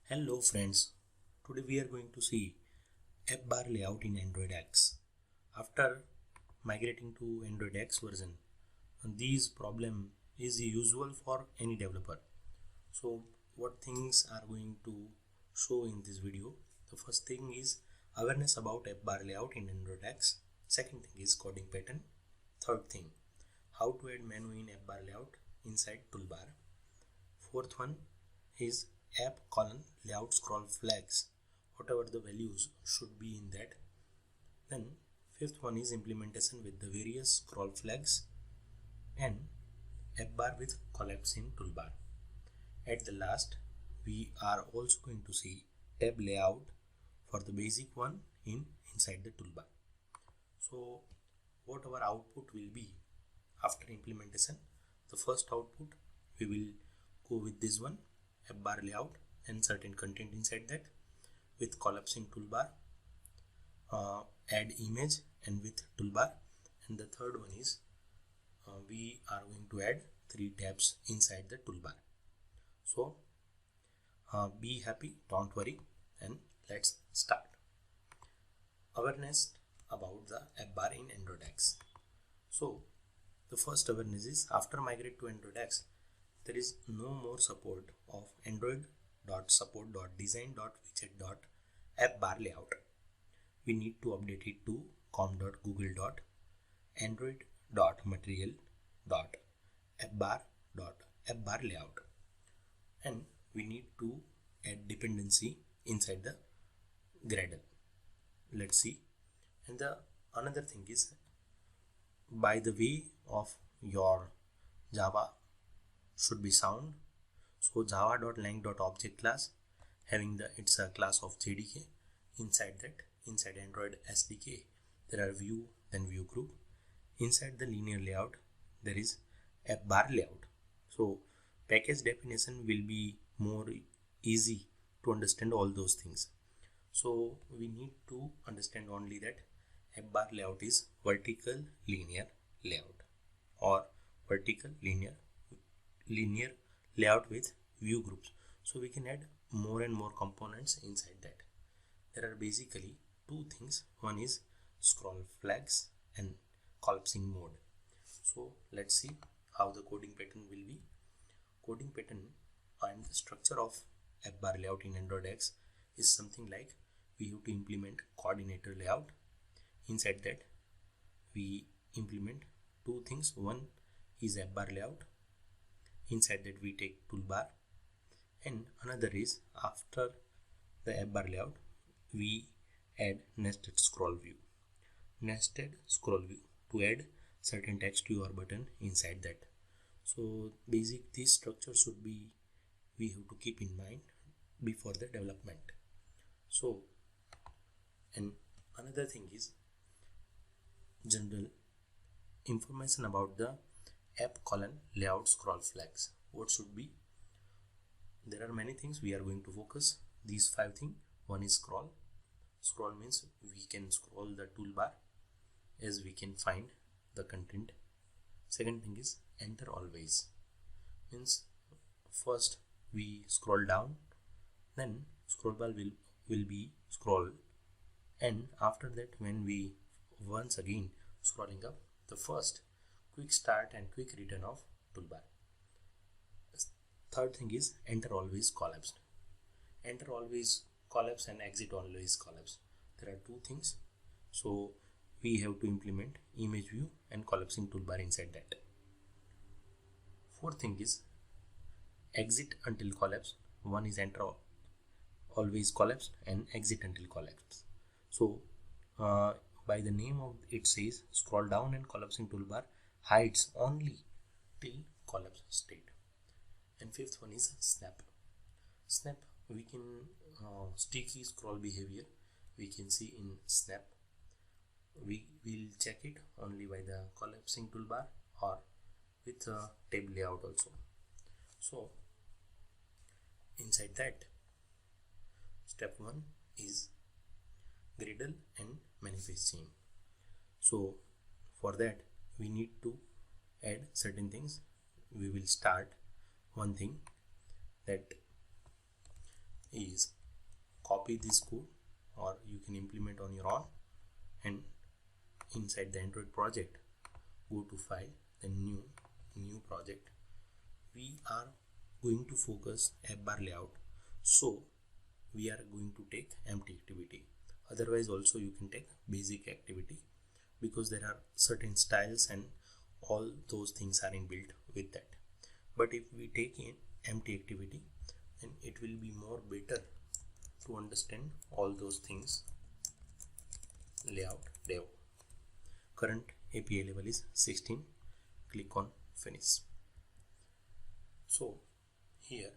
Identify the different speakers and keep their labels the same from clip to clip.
Speaker 1: Hello friends, today we are going to see AppBarLayout in Androidx. After migrating to Androidx version, these problem is usual for any developer. So what things are going to show in this video? The first thing is awareness about AppBarLayout in Androidx. Second thing is coding pattern. Third thing, how to add menu in AppBarLayout inside toolbar. Fourth one is app::layout scroll flags, whatever the values should be in that. Then fifth one is implementation with the various scroll flags and app bar with collapsing toolbar. At the last, we are also going to see TabLayout for the basic one inside the toolbar. So what our output will be after implementation? The first output we will go with this one, AppBarLayout, and certain content inside that with collapsing toolbar, add image and with toolbar. And the third one is we are going to add 3 tabs inside the toolbar. So be happy, don't worry, and let's start. Awareness about the app bar in Androidx. So the first awareness is after migrate to Androidx, there is no more support of android.support.design.widget.appBarLayout. We need to update it to com.google.android.material.appBar.appBarLayout, and we need to add dependency inside the gradle. Let's see. And the another thing is, by the way of your Java should be sound. So java.lang.object class having it's a class of JDK. Inside that, inside Android SDK, there are view, then view group. Inside the linear layout, there is AppBarLayout. So package definition will be more easy to understand all those things. So we need to understand only that AppBarLayout is vertical linear layout or vertical linear layout with view groups. So we can add more and more components inside that. There are basically two things. One is scroll flags and collapsing mode. So let's see how the coding pattern will be. Coding pattern and the structure of AppBarLayout in Androidx is something like we have to implement CoordinatorLayout. Inside that we implement two things. One is AppBarLayout. Inside that we take toolbar, and another is after the AppBarLayout we add nested scroll view to add certain text to your button inside that. So basic this structure should be we have to keep in mind before the development. So, and another thing is general information about the app::layout scroll flags. What should be? There are many things we are going to focus. These 5 things. One is scroll. Scroll means we can scroll the toolbar as we can find the content. Second thing is enter always. Means first we scroll down, then scroll bar will be scroll, and after that when we once again scrolling up, the first quick start and quick return of toolbar. Third thing is enter always collapsed. Enter always collapse and exit always collapse. There are two things. So we have to implement image view and collapsing toolbar inside that. Fourth thing is exit until collapse. One is enter always collapsed and exit until collapse. So by the name of it says scroll down and collapsing toolbar hides only till collapse state. And fifth one is snap. Snap, we can sticky scroll behavior we can see in snap. We will check it only by the collapsing toolbar or with TabLayout also. So inside that, step 1 is gradle and manifest chain. So for that we need to add certain things. We will start one thing that is copy this code, or you can implement on your own, and inside the Android project go to file, then new project. We are going to focus AppBarLayout, so we are going to take empty activity. Otherwise also you can take basic activity, because there are certain styles and all those things are inbuilt with that. But if we take in empty activity, then it will be more better to understand all those things. Layout dev, current API level is 16, click on finish. So here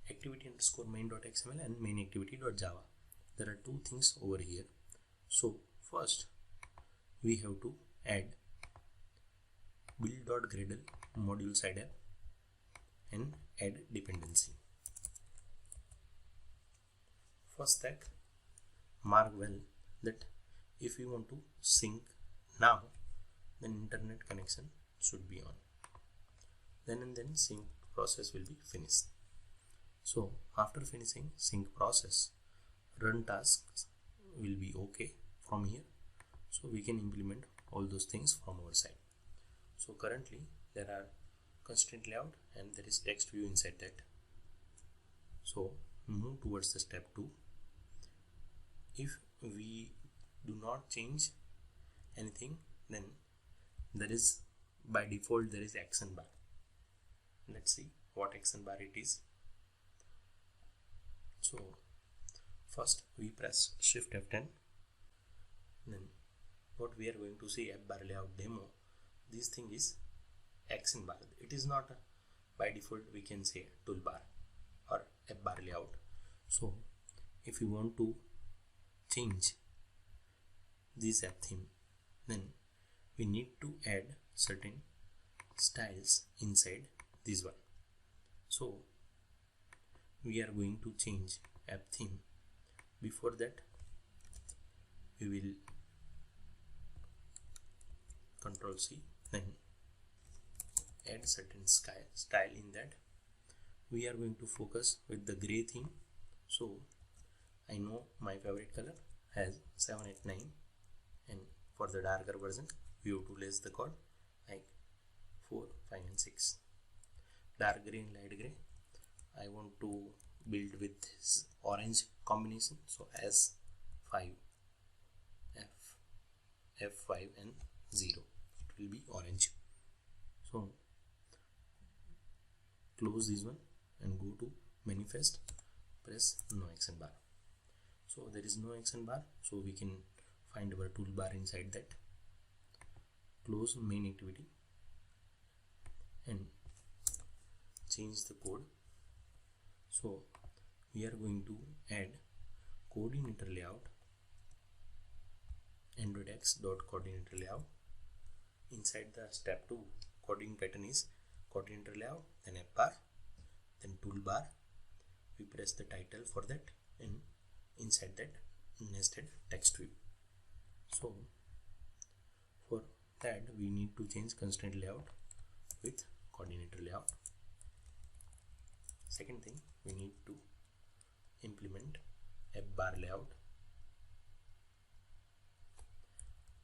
Speaker 1: activity underscore main.xml and main activity.java, there are two things over here. So first we have to add build.gradle module side app and add dependency. First tag, mark well that if you want to sync now, then internet connection should be on. Then and then sync process will be finished. So after finishing sync process, run tasks will be okay from here. So we can implement all those things from our side. So currently there are constraint layout and there is text view inside that. So move towards the step 2. If we do not change anything, then there is by default there is action bar. Let's see what action bar it is. So first we press Shift F10, then what we are going to see AppBarLayout demo, this thing is action bar. It is not by default, we can say toolbar or AppBarLayout. So if you want to change this app theme, then we need to add certain styles inside this one. So we are going to change app theme. Before that we will Control C, then add certain style in that. We are going to focus with the gray theme. So I know my favorite color has 789, and for the darker version we have to less the code like 4, 5 and 6. Dark gray and light gray I want to build with this orange combination, so S5 F5 and 0, it will be orange. So close this one and go to manifest, press no action bar. So there is no action bar, so we can find our toolbar inside that. Close main activity and change the code. So we are going to add CoordinatorLayout Androidx.CoordinatorLayout. Inside the step 2 coding pattern is CoordinatorLayout, then AppBar, then toolbar. We press the title for that, and inside that nested text view. So for that we need to change constraint layout with CoordinatorLayout. Second thing, we need to implement AppBarLayout.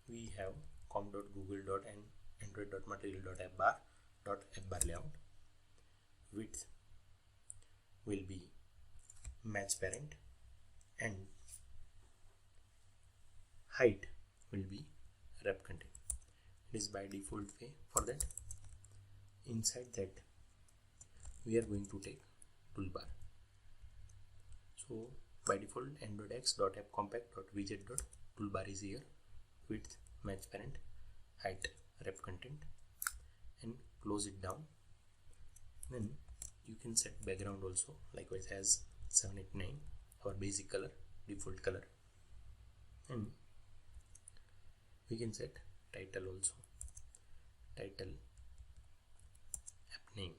Speaker 1: We have com.google.android.material.appbar.appbarlayout. Width will be match parent and height will be rep content. It is by default way for that. Inside that we are going to take toolbar. So by default Androidx.appcompact.widget.toolbar is here. Width match parent, height rep content, and close it down. Then you can set background also, likewise as 789, our basic color, default color, and we can set title also, title app name.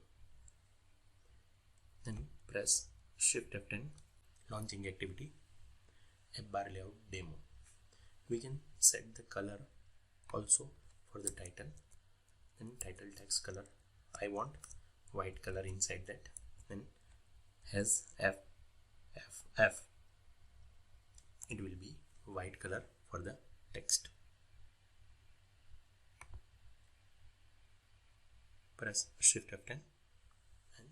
Speaker 1: Then press Shift F10, launching activity, AppBarLayout demo. We can set the color also for the title. Then title text color, I want white color inside that. Then has F, it will be white color for the text. Press Shift F10 and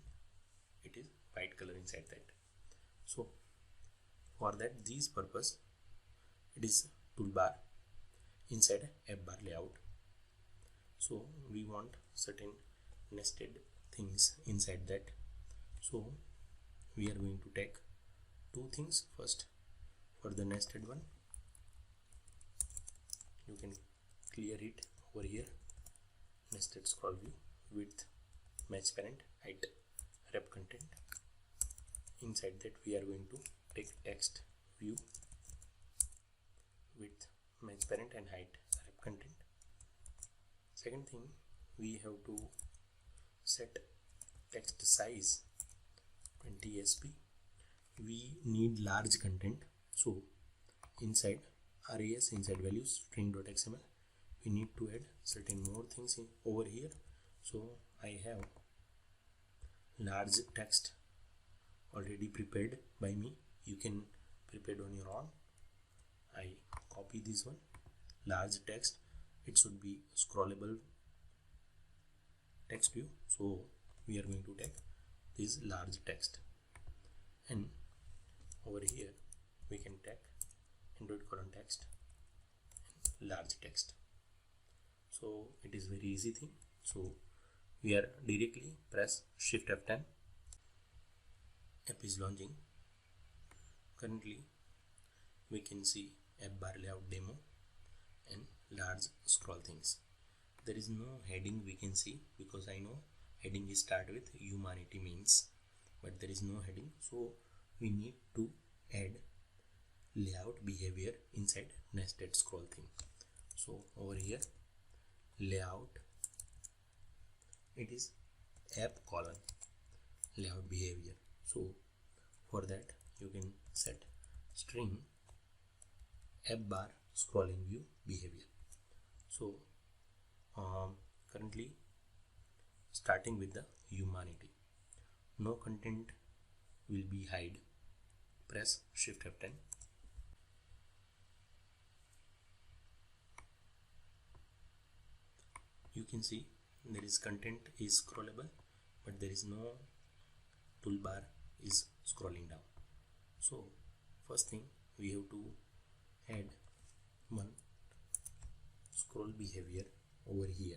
Speaker 1: it is white color inside that. So for that, these purpose, it is toolbar inside AppBarLayout. So we want certain nested things inside that. So we are going to take two things. First, for the nested one, you can clear it over here. Nested scroll view, width, match parent, height, wrap content. Inside that, we are going to take text view, width, match parent and height, wrap content. Second thing, we have to set text size 20 sp. We need large content, so inside res, inside values string.xml, we need to add certain more things over here. So I have large text already prepared by me. You can prepare on your own. I copy this one, large text. It should be scrollable text view. So we are going to take this large text, and over here we can take Android text and large text. So it is very easy thing. So we are directly press Shift F10. App is launching. Currently we can see AppBarLayout demo and large scroll things. There is no heading we can see, because I know heading is start with humanity means, but there is no heading. So we need to add layout behavior inside nested scroll thing. So over here, layout, it is app : layout behavior. So for that, you can set string app bar scrolling view behavior. So currently starting with the humanity, no content will be hide. Press Shift F10. You can see there is content is scrollable, but there is no toolbar is scrolling down. So first thing, we have to add one scroll behavior over here.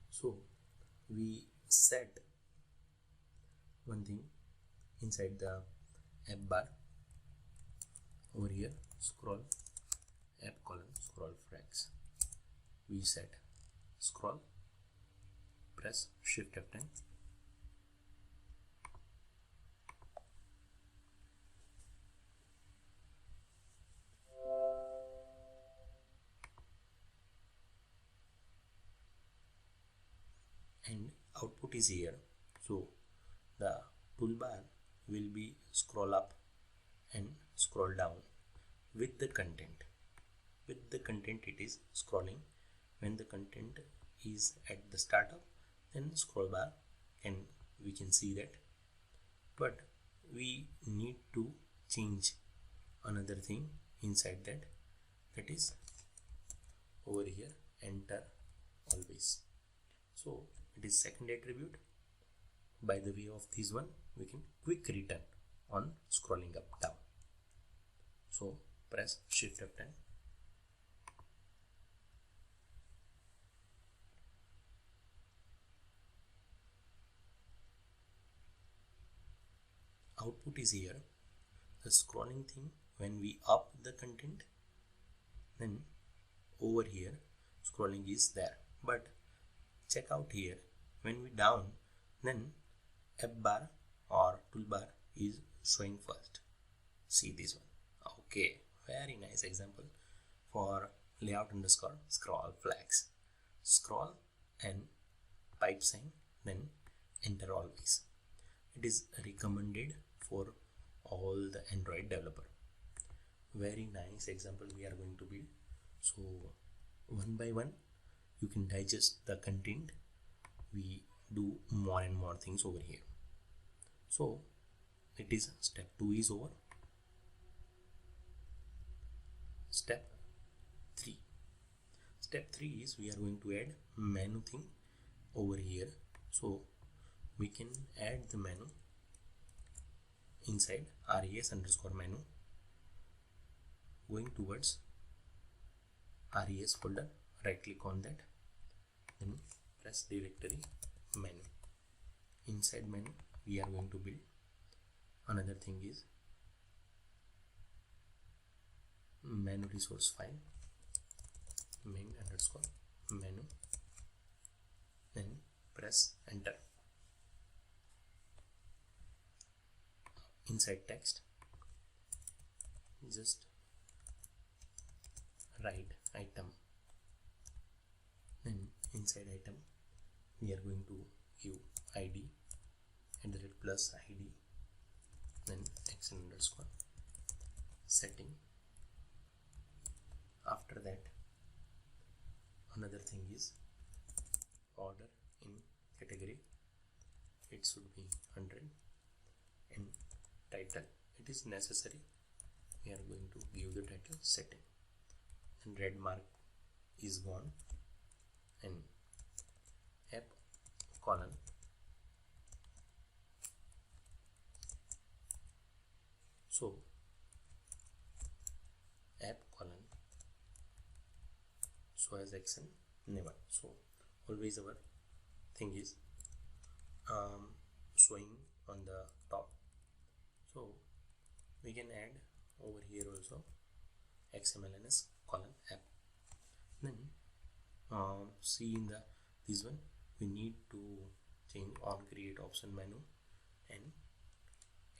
Speaker 1: So we set one thing inside the app bar over here, scroll app : scroll frags. We set scroll, press Shift F10. And output is here. So the toolbar will be scroll up and scroll down with the content. With the content, it is scrolling. When the content is at the startup, then scroll bar we can see that. But we need to change another thing inside that. That is over here, enter always. So it is second attribute. By the way of this one, we can quick return on scrolling up down. So press Shift F10. Output is here. The scrolling thing, when we up the content, then over here scrolling is there. But check out here, when we down, then app bar or toolbar is showing first. See this one. Okay, very nice example for layout underscore scroll flags. Scroll and pipe sign, then enter always. It is recommended for all the Android developer. Very nice example we are going to build. So one by one you can digest the content. We do more and more things over here. So it is step 2 is over. step 3. Step 3 is we are going to add menu thing over here. So we can add the menu inside res_menu, going towards res folder, right click on that, then press directory menu. Inside menu we are going to build another thing is menu resource file, main_menu, then press enter. Inside text just write item, then inside item we are going to give id @ id, then _setting. After that another thing is order in category, it should be 100, and title, it is necessary, we are going to give the title setting, and red mark is gone, and app colon so app colon so as action never. So always our thing is showing on the top. So we can add over here also xmlns colon app. Then see in the this one we need to change on create option menu and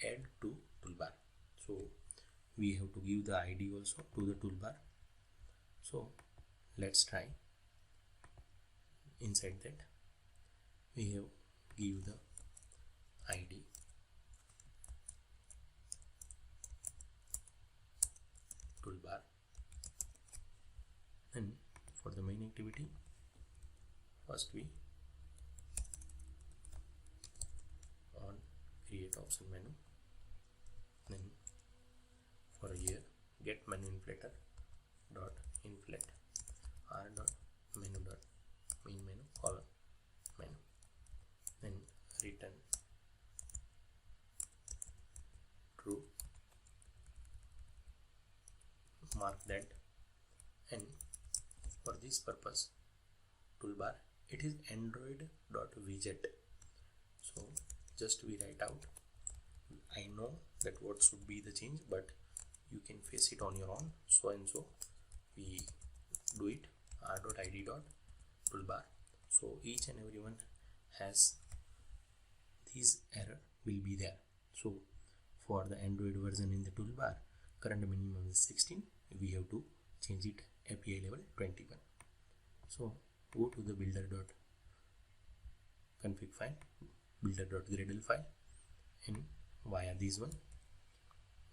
Speaker 1: add to toolbar. So we have to give the id also to the toolbar. So let's try. Inside that we have give the id toolbar, and for the main activity first we on create option menu, then for here get menu inflator dot inflate r dot menu dot main menu colon menu, then return true, mark that, and for this purpose toolbar it is android.widget. So just we write out, I know that what should be the change, but you can face it on your own. So and so we do it r.id.toolbar. So each and everyone has these error will be there. So for the Android version in the toolbar, current minimum is 16, we have to change it API level 21. So go to the builder.config file, builder.gradle file, and via this one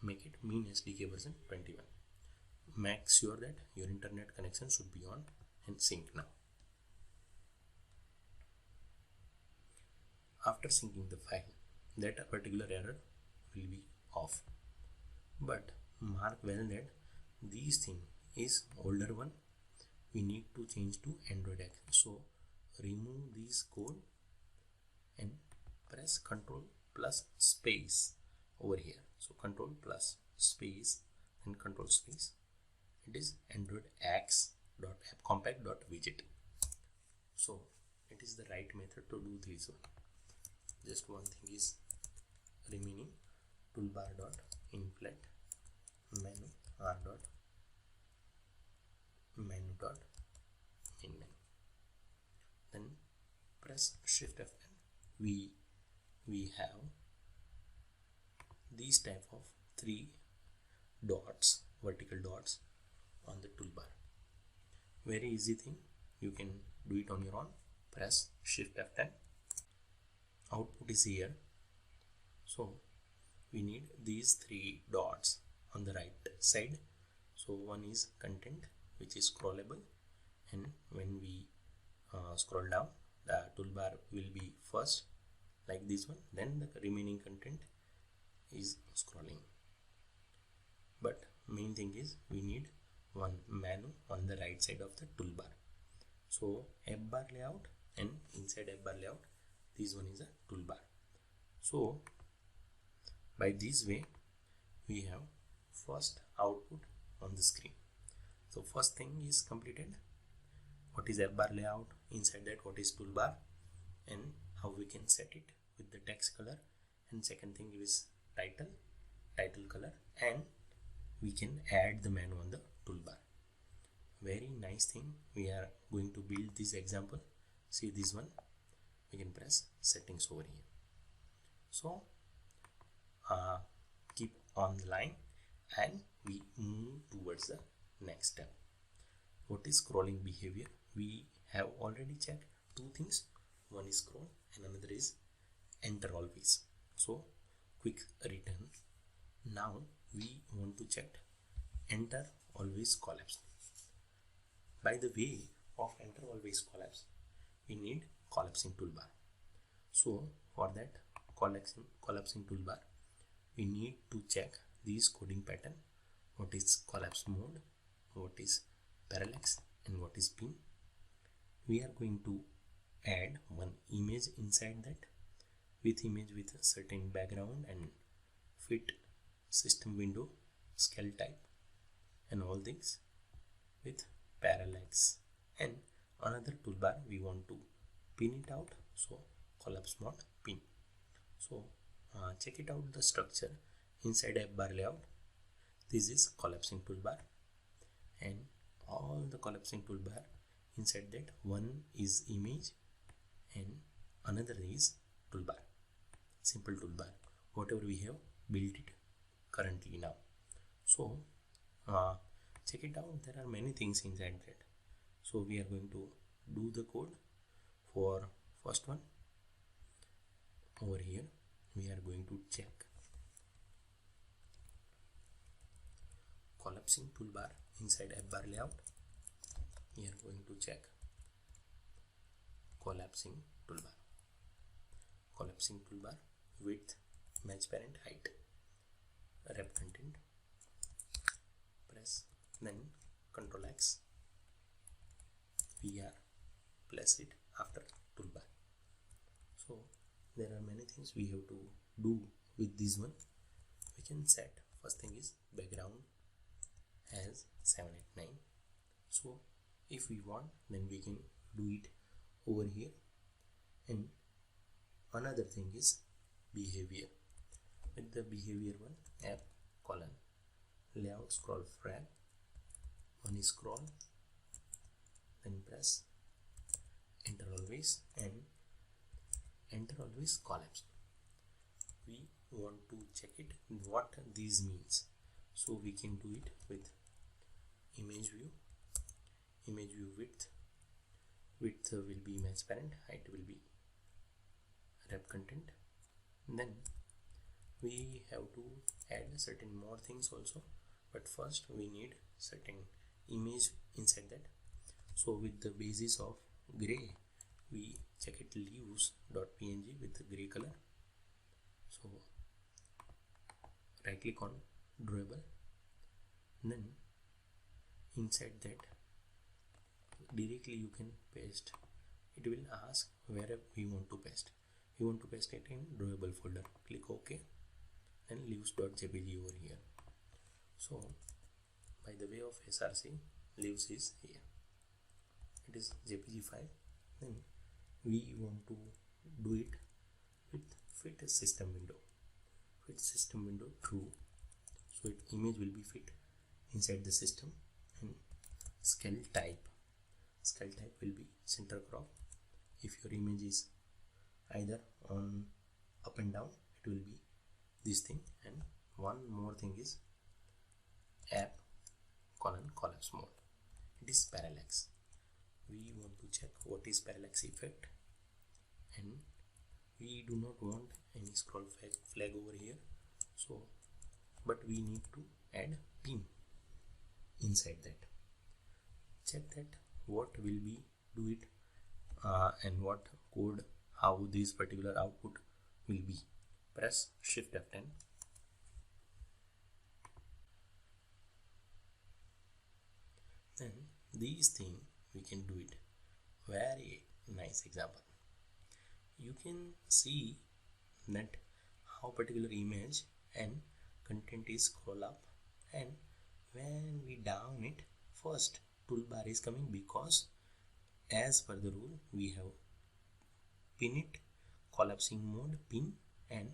Speaker 1: make it mean SDK version 21. Make sure that your internet connection should be on and sync now. After syncing the file, that particular error will be off. But mark well that this thing is older one, we need to change to Androidx. So remove this code and press Ctrl plus space over here. So Ctrl plus space and Ctrl space. It is androidx.appcompact.widget. So it is the right method to do this one. Just one thing is remaining, toolbar.inflate menu r.menu.main menu. Then press Shift F10. We have these type of 3 dots, vertical dots on the toolbar. Very easy thing, you can do it on your own. Press Shift F10. Output is here. So we need these 3 dots on the right side. So one is content, which is scrollable, and when we scroll down, the toolbar will be first like this one, then the remaining content is scrolling. But main thing is we need one menu on the right side of the toolbar. So AppBarLayout, and inside AppBarLayout this one is a toolbar. So by this way we have first output on the screen. So first thing is completed, what is AppBarLayout, inside that what is toolbar, and how we can set it with the text color, and second thing is title color, and we can add the menu on the toolbar. Very nice thing. We are going to build this example. See this one, we can press settings over here. So keep on the line and we move towards the next step. What is scrolling behavior? We have already checked two things. One is scroll and another is enter always. So quick return. Now we want to check enter always collapse. By the way of enter always collapse, we need collapsing toolbar. So for that collapsing toolbar, we need to check these coding pattern. What is collapse mode, what is parallax, and what is pin. We are going to add one image inside that, with image with a certain background and fit system window, scale type, and all things with parallax. And another toolbar we want to pin it out, so collapse mode pin. So check it out, the structure inside AppBarLayout. This is collapsing toolbar, and all the collapsing toolbar inside that, one is image and another is toolbar, simple toolbar, whatever we have built it currently now. So check it out, there are many things inside that. So we are going to do the code for first one. Over here we are going to check collapsing toolbar inside AppBarLayout. We are going to check collapsing toolbar. Collapsing toolbar width, match parent, height, wrap content, press, then Ctrl X, we are place it after toolbar. So there are many things we have to do with this one. We can set, first thing is background as 789. So if we want, then we can do it over here. And another thing is behavior. With the behavior one, app colon layout scroll frag, one is scroll, then press enter always, and enter always collapse. We want to check it what this means, so we can do it with image view width will be match parent, height will be wrap content. Then we have to add certain more things also, but first we need certain image inside that. So with the basis of gray, we check it leaves.png with the gray color. So right click on drawable, then inside that directly you can paste. It will ask where we want to paste. We want to paste it in drawable folder. Click OK, and leaves.jpg over here. So by the way of src, leaves is here, it is jpg file. Then we want to do it with fit system window true, so image will be fit inside the system. And scale type will be center crop. If your image is either on up and down, it will be this thing. And one more thing is app colon collapse mode, it is parallax. We want to check what is parallax effect, and we do not want any scroll flag over here, so but we need to add pin inside that. Check that what will be do it and what code, how this particular output will be. Press shift F10. these thing we can do it. Very nice example. You can see that how particular image and content is scroll up, and when we down it, first toolbar is coming because as per the rule we have pin it, collapsing mode pin, and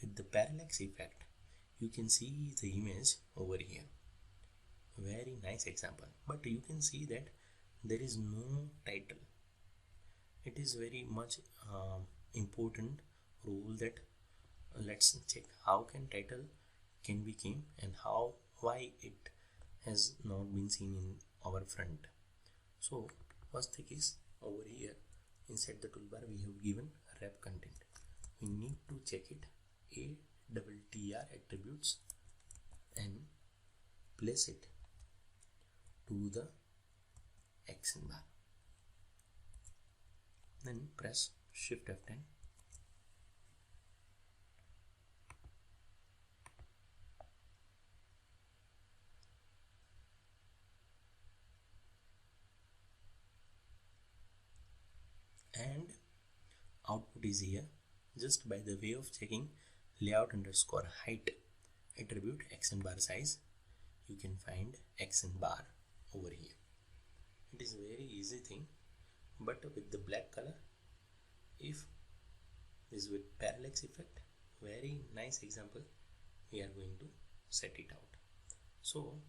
Speaker 1: with the parallax effect you can see the image over here. Very nice example, but you can see that there is no title. It is very much important rule that let's check how can title can be came and why it has not been seen in our front. So first thing is over here inside the toolbar we have given wrap content. We need to check it ATTR attributes and place it to the action bar. Then press Shift F10. And output is here. Just by the way of checking layout underscore height attribute action bar size, you can find action bar over here. It is a very easy thing, but with the black color, if this with parallax effect, very nice example, we are going to set it out. So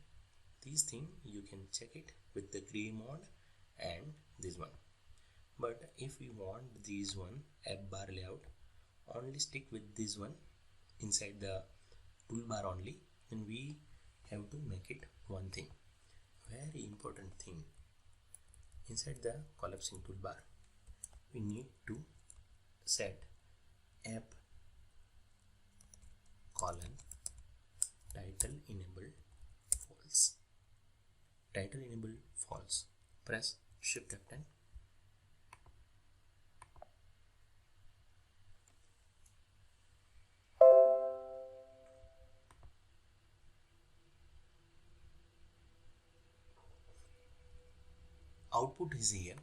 Speaker 1: these thing you can check it with the gray mode and this one. But if we want this one AppBarLayout only stick with this one inside the toolbar only, then we have to make it one thing, very important thing. Inside the collapsing toolbar we need to set app colon title enabled false. Title enabled false. Press Shift F10. Output is here.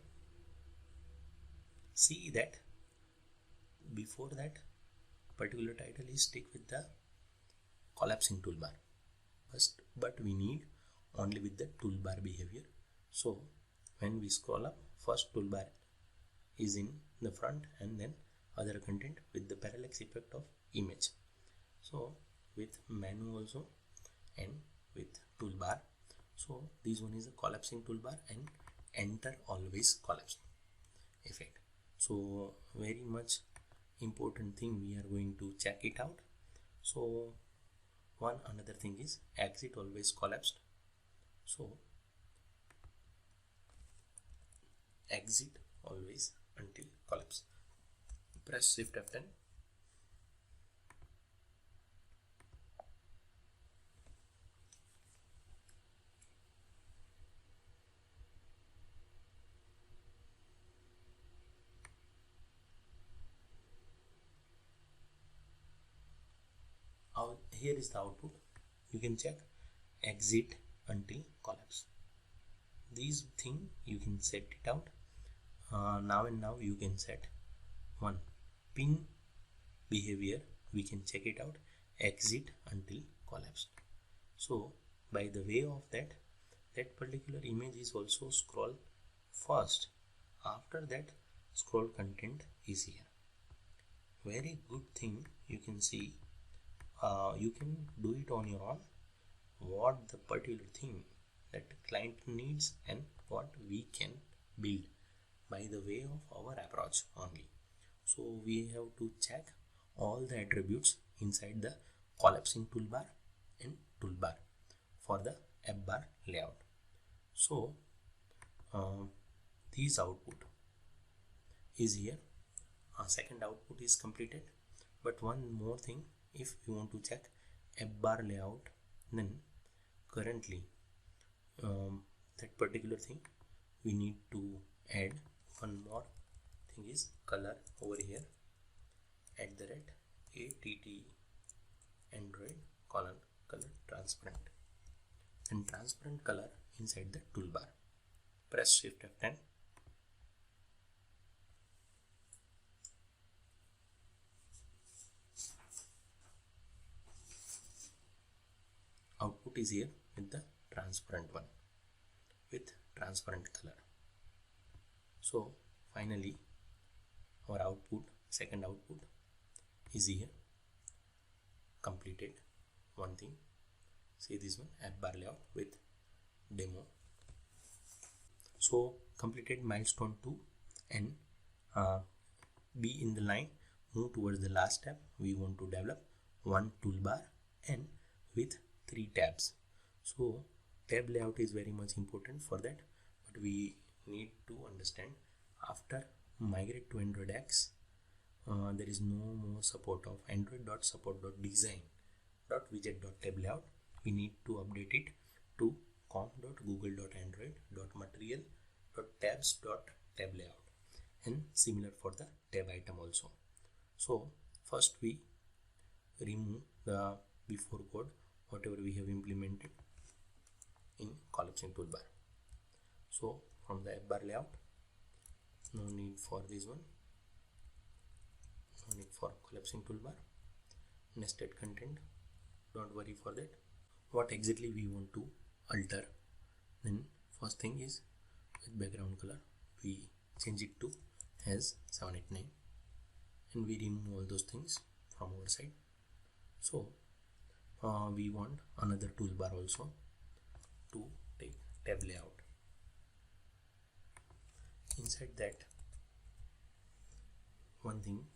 Speaker 1: See that before that particular title is stick with the collapsing toolbar, but we need only with the toolbar behavior. So when we scroll up, first toolbar is in the front and then other content with the parallax effect of image. So with menu also and with toolbar, so this one is a collapsing toolbar and enter always collapse effect. So very much important thing, we are going to check it out. So one another thing is exit always collapsed. So exit always until collapse. Press Shift F10. Here is the output. You can check exit until collapse. These thing you can set it out. Now you can set one pin behavior. We can check it out exit until collapse. So by the way of that particular image is also scroll first. After that scroll content is here. Very good thing, you can see. You can do it on your own, what the particular thing that client needs and what we can build by the way of our approach only. So we have to check all the attributes inside the collapsing toolbar and toolbar for the AppBarLayout. So this output is here. Second output is completed, but one more thing, if you want to check AppBarLayout, then currently that particular thing we need to add one more thing is color over here @AndroidColor transparent, and transparent color inside the toolbar. press Shift F10. Output is here with the transparent one, with transparent color. So finally our output, second output is here, completed. One thing, see this one, AppBarLayout with demo. So completed milestone 2, and be in the line, move towards the last step. We want to develop one toolbar and with 3 tabs. So tab layout is very much important for that, but we need to understand after migrate to Androidx, there is no more support of android.support.design.widget.tablayout. We need to update it to com.google.android.material .tabs.tablayout, and similar for the tab item also. So first we remove the before code, whatever we have implemented in collapsing toolbar. So from the AppBarLayout, no need for this one, no need for collapsing toolbar. Nested content, don't worry for that. What exactly we want to alter? Then first thing is with background color, we change it to as 789, and we remove all those things from our side. So we want another toolbar also to take tab layout. Inside that, one thing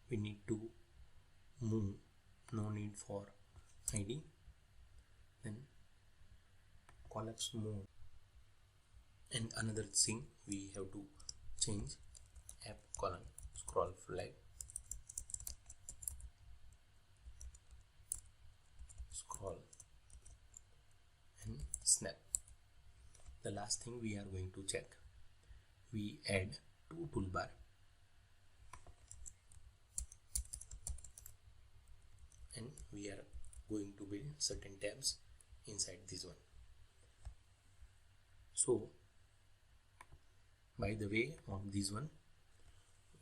Speaker 1: we need to move, no need for ID, then collapse mode, and another thing we have to change app column scroll flag, scroll and snap. The last thing we are going to check, we add 2 toolbar, and we are going to build certain tabs inside this one. So by the way of this one,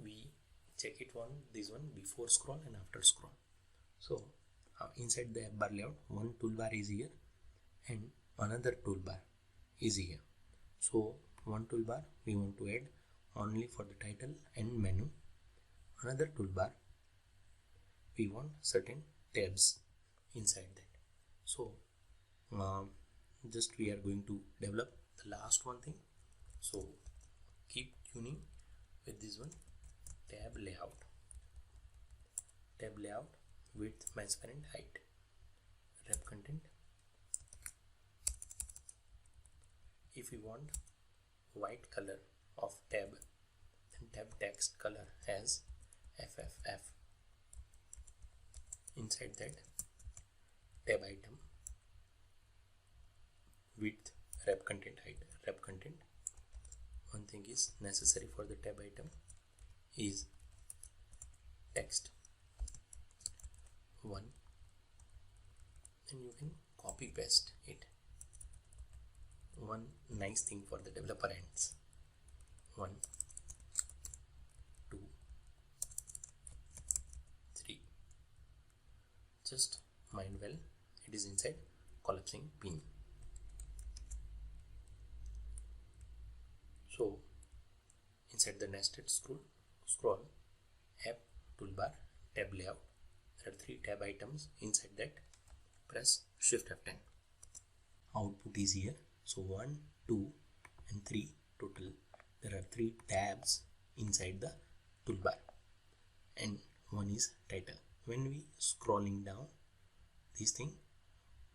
Speaker 1: we check it on this one before scroll and after scroll. So inside the AppBarLayout, one toolbar is here and another toolbar is here. So one toolbar we want to add only for the title and menu. Another toolbar we want certain tabs inside that. So just we are going to develop the last one thing. So keep tuning with this one, tab layout width, transparent, height, wrap content. If you want white color of tab, then tab text color as FFF. Inside that, tab item width, wrap content, height, wrap content. One thing is necessary for the tab item is text 1, then you can copy paste it. One nice thing for the developer ends, 1, 2, 3. Just mind well, it is inside collapsing pin. So inside the nested scroll app toolbar tab layout, there are 3 tab items. Inside that, press Shift F10. Output is here. So 1, 2 and 3 total. There are 3 tabs inside the toolbar and one is title. When we scrolling down this thing,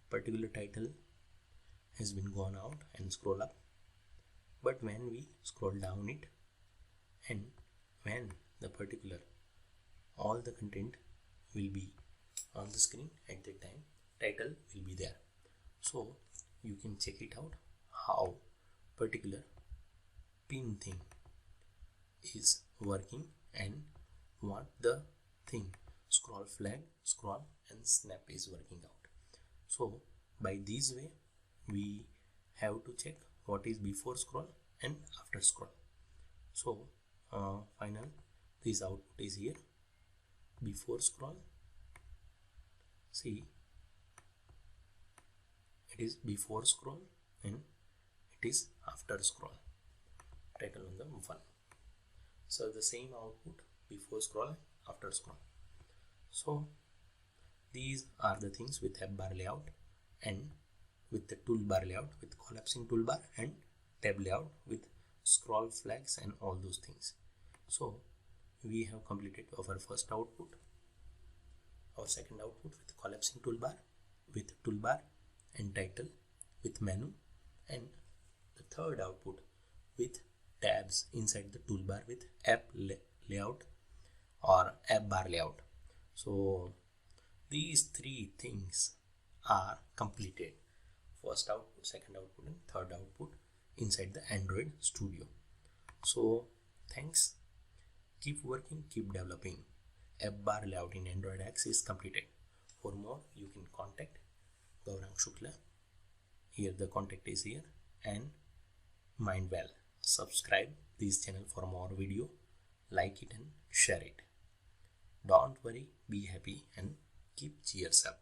Speaker 1: particular title has been gone out and scroll up. But when we scroll down it, and when the particular all the content will be on the screen at that time, title will be there. So you can check it out how particular pin thing is working and what the thing scroll flag, scroll and snap is working out. So by this way we have to check what is before scroll and after scroll. So final this output is here, before scroll. See, it is before scroll and it is after scroll, title on the one. So the same output, before scroll, after scroll. So these are the things with AppBarLayout and with the toolbar layout, with collapsing toolbar and TabLayout with scroll flags and all those things. So we have completed our first output, our second output with collapsing toolbar, with toolbar and title, with menu, and the third output with tabs inside the toolbar with AppLayout or AppBarLayout. So these three things are completed: first output, second output, and third output inside the Android Studio. So thanks, keep working, keep developing. AppBarLayout in Androidx is completed. For more, you can contact Gaurang Shukla. Here the contact is here, and mind well, subscribe this channel for more video, like it and share it. Don't worry, be happy and keep cheers up.